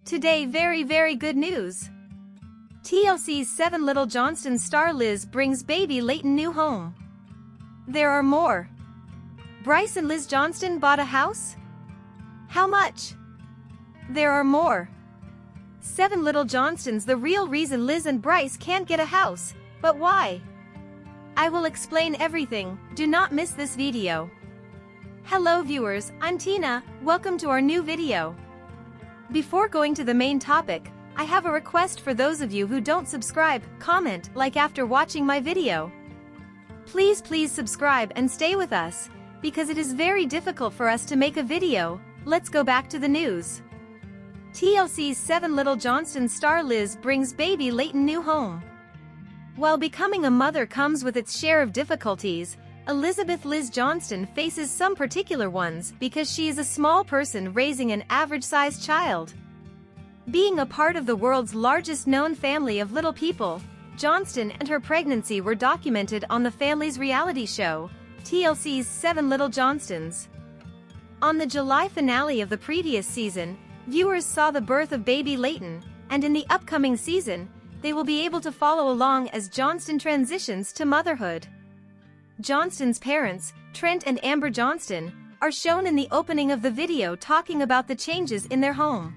Today very good news. TLC's 7 Little Johnstons star Liz brings baby Leighton new home. There are more. Brice and Liz Johnston bought a house? How much? There are more. 7 Little Johnstons, the real reason Liz and Bryce can't get a house, but why? I will explain everything, do not miss this video. Hello viewers, I'm Tina, welcome to our new video. Before going to the main topic, I have a request for those of you who don't subscribe, comment, like after watching my video. Please subscribe and stay with us, because it is very difficult for us to make a video. Let's go back to the news. TLC's 7 Little Johnstons star Liz brings baby Leighton new home. While becoming a mother comes with its share of difficulties, Liz Johnston faces some particular ones because she is a small person raising an average-sized child. Being a part of the world's largest known family of little people, Johnston and her pregnancy were documented on the family's reality show, TLC's 7 Little Johnstons. On the July finale of the previous season, viewers saw the birth of baby Leighton, and in the upcoming season, they will be able to follow along as Johnston transitions to motherhood. Johnston's parents, Trent and Amber Johnston, are shown in the opening of the video talking about the changes in their home.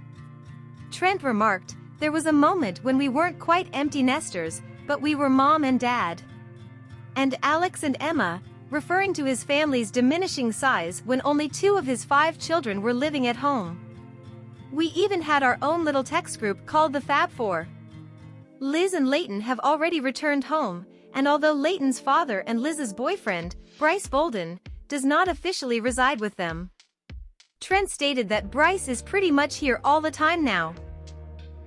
Trent remarked, "There was a moment when we weren't quite empty nesters, but we were mom and dad." And Alex and Emma, referring to his family's diminishing size when only 2 of his 5 children were living at home. "We even had our own little text group called the Fab Four." Liz and Leighton have already returned home, and although Leighton's father and Liz's boyfriend, Brice Bolden, does not officially reside with them. Trent stated that Brice is pretty much here all the time now.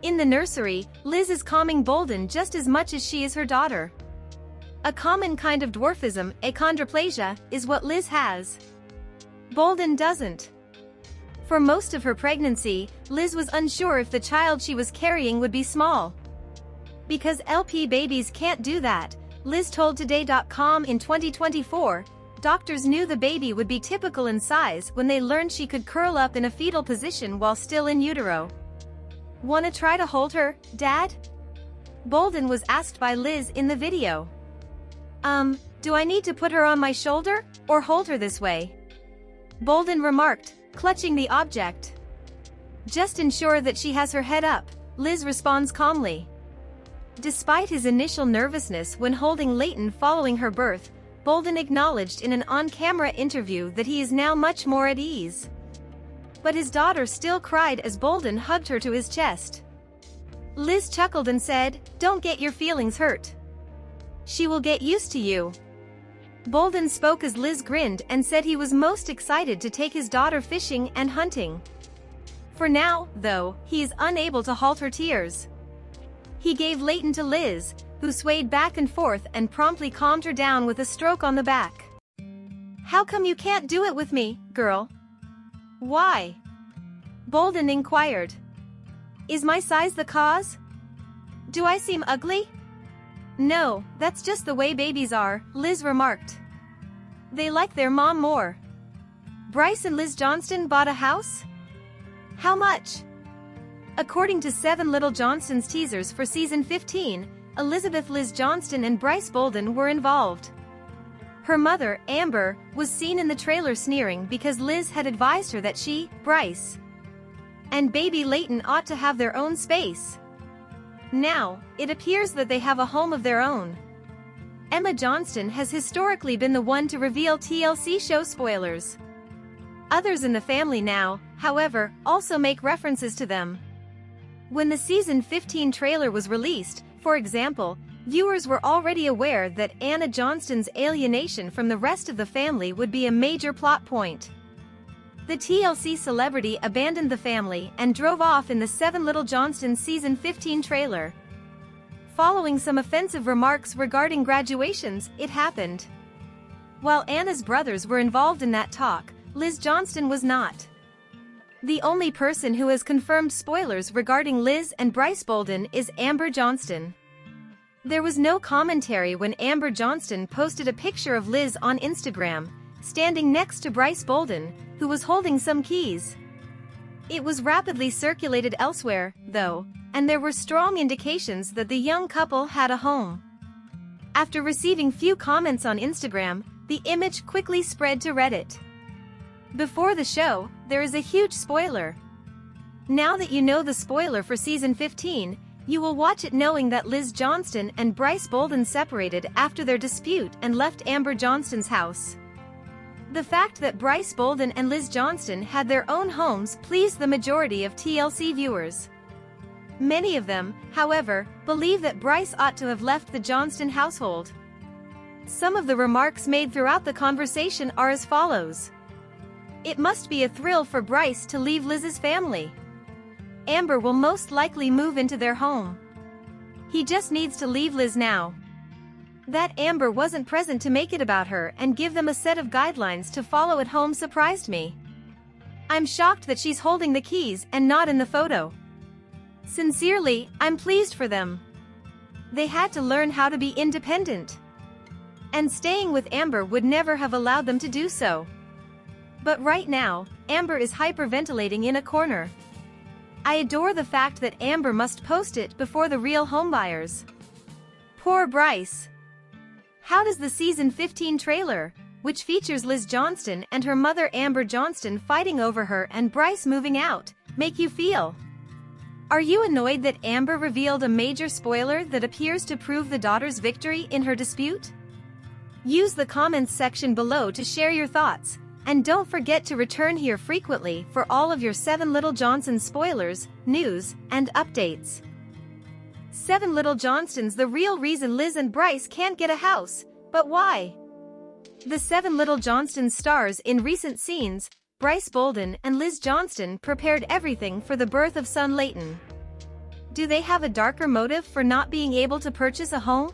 In the nursery, Liz is calming Bolden just as much as she is her daughter. A common kind of dwarfism, achondroplasia, is what Liz has. Bolden doesn't. For most of her pregnancy, Liz was unsure if the child she was carrying would be small. Because LP babies can't do that, Liz told Today.com in 2024, doctors knew the baby would be typical in size when they learned she could curl up in a fetal position while still in utero. "Wanna try to hold her, Dad?" Bolden was asked by Liz in the video. Do I need to put her on my shoulder, or hold her this way?" Bolden remarked, clutching the object. "Just ensure that she has her head up," Liz responds calmly. Despite his initial nervousness when holding Leighton following her birth, Bolden acknowledged in an on-camera interview that he is now much more at ease. But his daughter still cried as Bolden hugged her to his chest. Liz chuckled and said, "Don't get your feelings hurt. She will get used to you." Bolden spoke as Liz grinned and said he was most excited to take his daughter fishing and hunting. For now, though, he is unable to halt her tears. He gave Leighton to Liz, who swayed back and forth and promptly calmed her down with a stroke on the back. "How come you can't do it with me, girl?" "Why?" Bolden inquired. "Is my size the cause? Do I seem ugly?" "No, that's just the way babies are," Liz remarked. "They like their mom more." Brice and Liz Johnston bought a house? How much? According to 7 Little Johnstons teasers for season 15, Liz Johnston and Brice Bolden were involved. Her mother, Amber, was seen in the trailer sneering because Liz had advised her that she, Brice, and baby Leighton ought to have their own space. Now, it appears that they have a home of their own. Emma Johnston has historically been the one to reveal TLC show spoilers. Others in the family now, however, also make references to them. When the season 15 trailer was released, for example, viewers were already aware that Anna Johnston's alienation from the rest of the family would be a major plot point. The TLC celebrity abandoned the family and drove off in the 7 Little Johnstons season 15 trailer. Following some offensive remarks regarding graduations, it happened. While Anna's brothers were involved in that talk, Liz Johnston was not. The only person who has confirmed spoilers regarding Liz and Brice Bolden is Amber Johnston. There was no commentary when Amber Johnston posted a picture of Liz on Instagram, standing next to Brice Bolden, who was holding some keys. It was rapidly circulated elsewhere, though, and there were strong indications that the young couple had a home. After receiving few comments on Instagram, the image quickly spread to Reddit. Before the show, there is a huge spoiler. Now that you know the spoiler for season 15, you will watch it knowing that Liz Johnston and Brice Bolden separated after their dispute and left Amber Johnston's house. The fact that Brice Bolden and Liz Johnston had their own homes pleased the majority of TLC viewers. Many of them, however, believe that Brice ought to have left the Johnston household. Some of the remarks made throughout the conversation are as follows. It must be a thrill for Brice to leave Liz's family. Amber will most likely move into their home. He just needs to leave Liz now. That Amber wasn't present to make it about her and give them a set of guidelines to follow at home surprised me. I'm shocked that she's holding the keys and not in the photo. Sincerely, I'm pleased for them. They had to learn how to be independent. And staying with Amber would never have allowed them to do so. But right now, Amber is hyperventilating in a corner. I adore the fact that Amber must post it before the real homebuyers. Poor Brice. How does the season 15 trailer, which features Liz Johnston and her mother Amber Johnston fighting over her and Brice moving out, make you feel? Are you annoyed that Amber revealed a major spoiler that appears to prove the daughter's victory in her dispute? Use the comments section below to share your thoughts, and don't forget to return here frequently for all of your 7 Little Johnstons spoilers, news, and updates. 7 Little Johnstons. The real reason Liz and Brice can't get a house, but why? The 7 Little Johnstons stars in recent scenes, Brice Bolden and Liz Johnston prepared everything for the birth of son Leighton. Do they have a darker motive for not being able to purchase a home?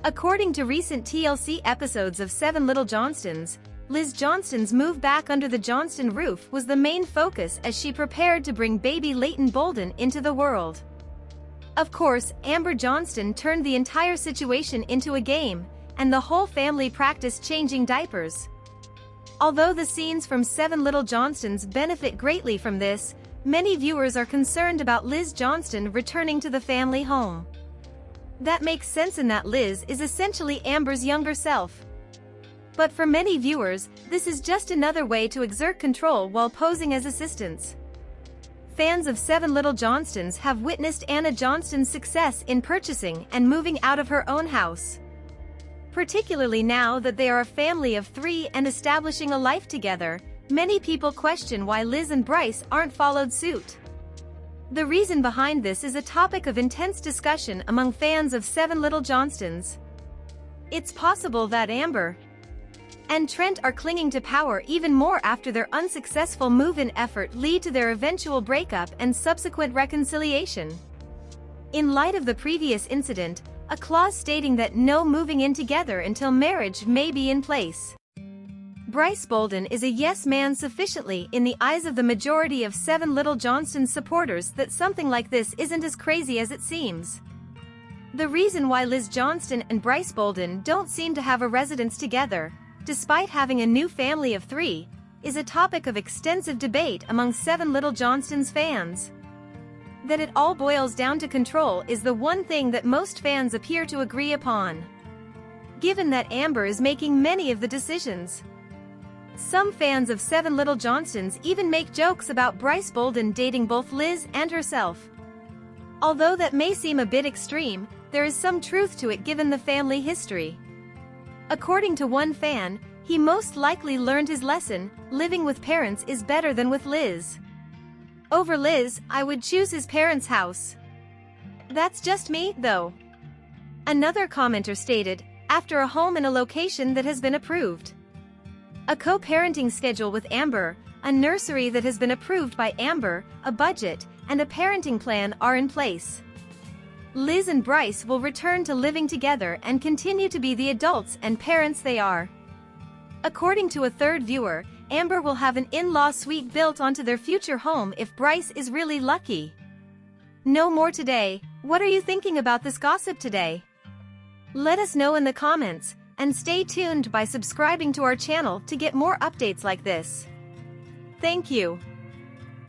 According to recent TLC episodes of 7 Little Johnstons, Liz Johnston's move back under the Johnston roof was the main focus as she prepared to bring baby Leighton Bolden into the world. Of course, Amber Johnston turned the entire situation into a game, and the whole family practiced changing diapers. Although the scenes from 7 Little Johnstons benefit greatly from this, many viewers are concerned about Liz Johnston returning to the family home. That makes sense in that Liz is essentially Amber's younger self. But for many viewers, this is just another way to exert control while posing as assistants. Fans of 7 Little Johnstons have witnessed Anna Johnston's success in purchasing and moving out of her own house. Particularly now that they are a family of 3 and establishing a life together, many people question why Liz and Brice aren't followed suit. The reason behind this is a topic of intense discussion among fans of 7 Little Johnstons. It's possible that Amber and Trent are clinging to power even more after their unsuccessful move-in effort lead to their eventual breakup and subsequent reconciliation. In light of the previous incident, a clause stating that no moving in together until marriage may be in place. Brice Bolden is a yes man sufficiently in the eyes of the majority of 7 Little Johnstons supporters that something like this isn't as crazy as it seems. The reason why Liz Johnston and Brice Bolden don't seem to have a residence together, despite having a new family of 3, is a topic of extensive debate among 7 Little Johnstons fans. That it all boils down to control is the one thing that most fans appear to agree upon. Given that Amber is making many of the decisions. Some fans of 7 Little Johnstons even make jokes about Brice Bolden dating both Liz and herself. Although that may seem a bit extreme, there is some truth to it given the family history. According to one fan, he most likely learned his lesson, living with parents is better than with Liz. Over Liz, I would choose his parents' house. That's just me, though. Another commenter stated, after a home in a location that has been approved. A co-parenting schedule with Amber, a nursery that has been approved by Amber, a budget, and a parenting plan are in place. Liz and Brice will return to living together and continue to be the adults and parents they are. According to a third viewer, Amber will have an in-law suite built onto their future home if Brice is really lucky. No more today. What are you thinking about this gossip today? Let us know in the comments, and stay tuned by subscribing to our channel to get more updates like this. Thank you.